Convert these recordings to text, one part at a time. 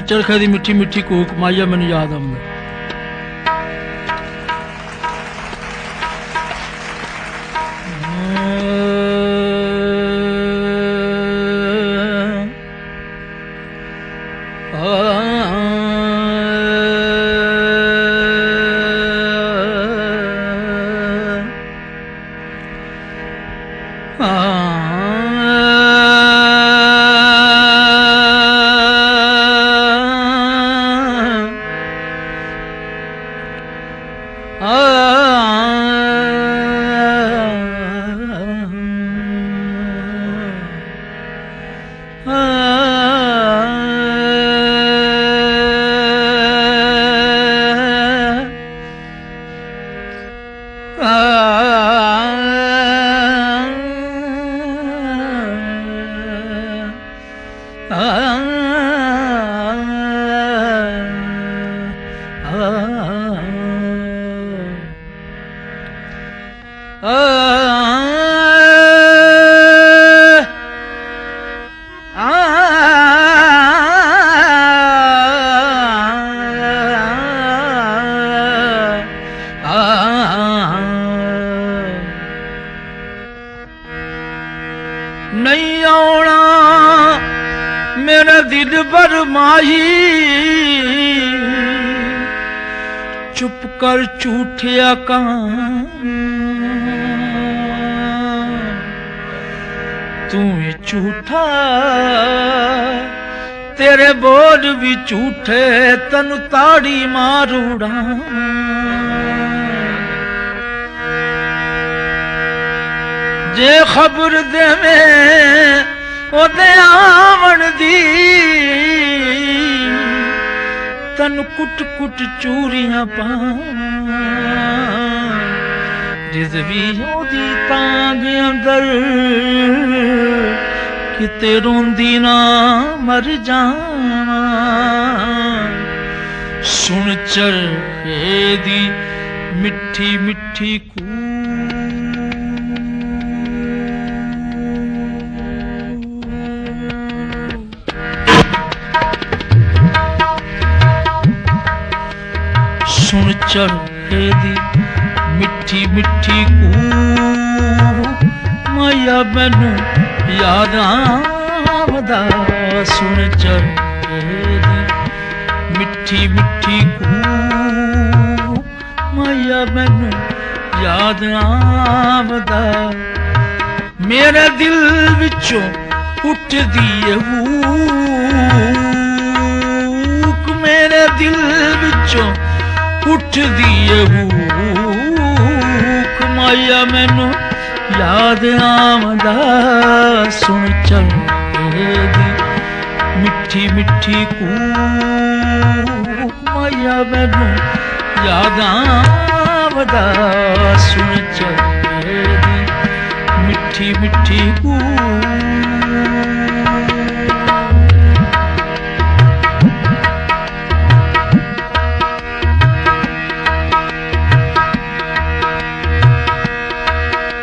चरखे दी मिठी मिठी कूक माया मैनू याद आउंदा। नहीं आना मेरा दिल पर माही, चुप कर झूठिया कां तू झूठा, तेरे बोल भी झूठे, तनु ताड़ी मारूड़ा। जे खबर देवे ओदे आवन दी, तन कुट कुट चूरियां पा, रिजवी ओदी तांग अंदर, किते रोंदी ना मर जावां। सुन चरखे दी मिठी मिठी कू, सुन चरखे दी मिठी मिठी कूक, माया मैनू याद आवदा। सुन चरखे दी मिठी मिठी कूक, माया मैनू याद आवदा। मेरे दिल विचों उठदी है हूक, मेरे दिल विचों उठदी है हूक, माया मैनू याद आवदा। सुन चरखे दी मिठी मिठी कूक, माया मैनू याद आवदा। सुन चरखे दी मिठी मिठी कूक,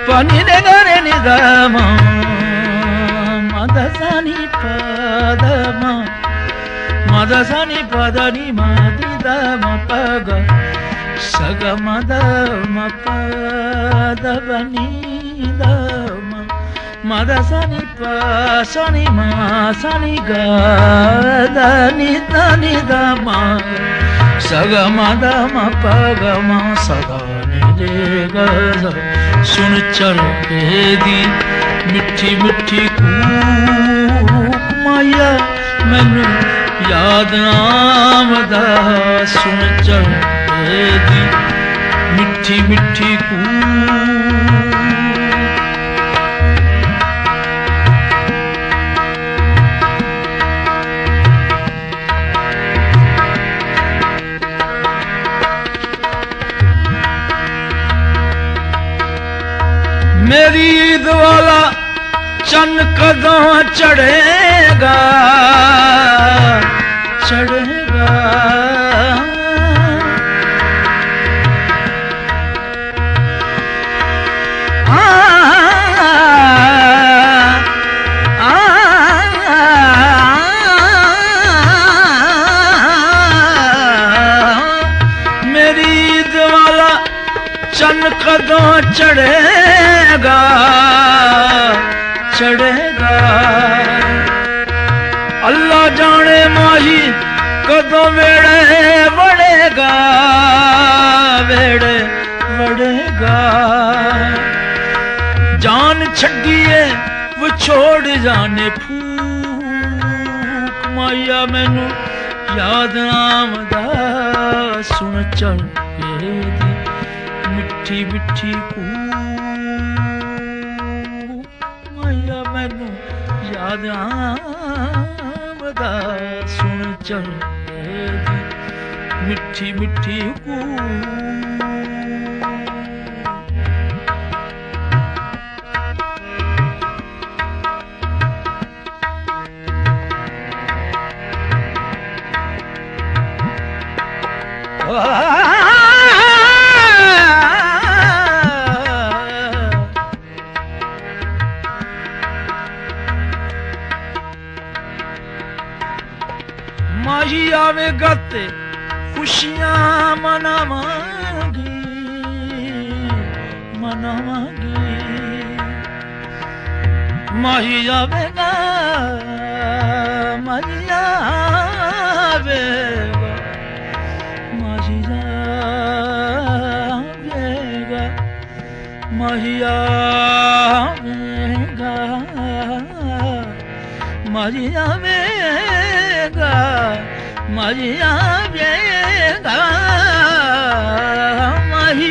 pani de gare ni da ma, ma da sa ni pa da ma, ma da sa ni pa da ni ma di da ma pa ga, sa ga ma da ma pa da ba ni da ma, ma da sa ni pa sa ni ma sa ni ga da ni da ma, sa ga ma da ma pa ga ma sa ga ni de ga da। सुन चरखे दी मिठी मिठी कूक, माया मैनू याद आवदा। सुन चरखे दी मिठी मिठी कूक, मेरी ईद वाला चन्न कदों चढ़ेगा, चढ़ेगा। कदों चढ़ेगा चढ़ेगा अल्लाह जाने माही कदों वेड़े वड़ेगा वेड़े वड़ेगा जान छड़िए वो छोड़ जाने फूक माया मैनू याद आमदा सुन चल दी मिठी मिठी माया मैनू याद आमदा सुन चल दी मिठी मिठी माही आवेगा ते खुशियां मनावांगी मनावांगी माही आवेगा माही आवेगा माही आवेगा माही आवेगा माही आवेगा माही आवेगा माही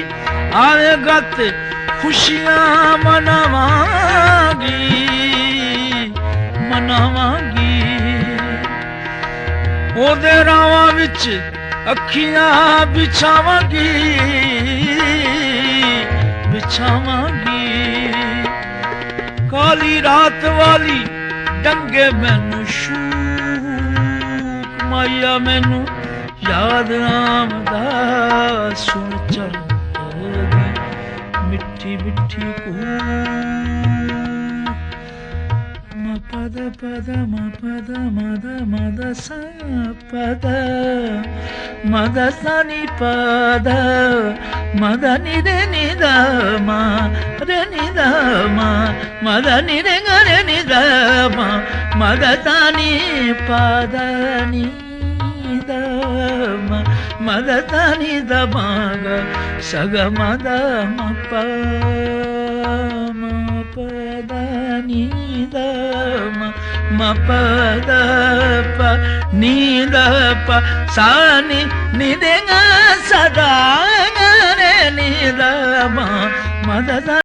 आवेगा ते खुशियां मनावांगी मनावांगी ओदे रावां विच अखियां बिछावांगी बिछावांगी काली रात वाली डंगे मैनू शूक माया मैनू याद आमदा सुन चल दी मिठी मिठी पद पद म पद मद मद सा पद मद सा नि पद मद नि रे नि द म रे नि द म मद नि रे ग रे नि द म मद सा नि पद नि द म मद सा नि द म ग स ग म द म प म पद नि द म प द प नि द प सा नि रे ग स द ग रे नि द म द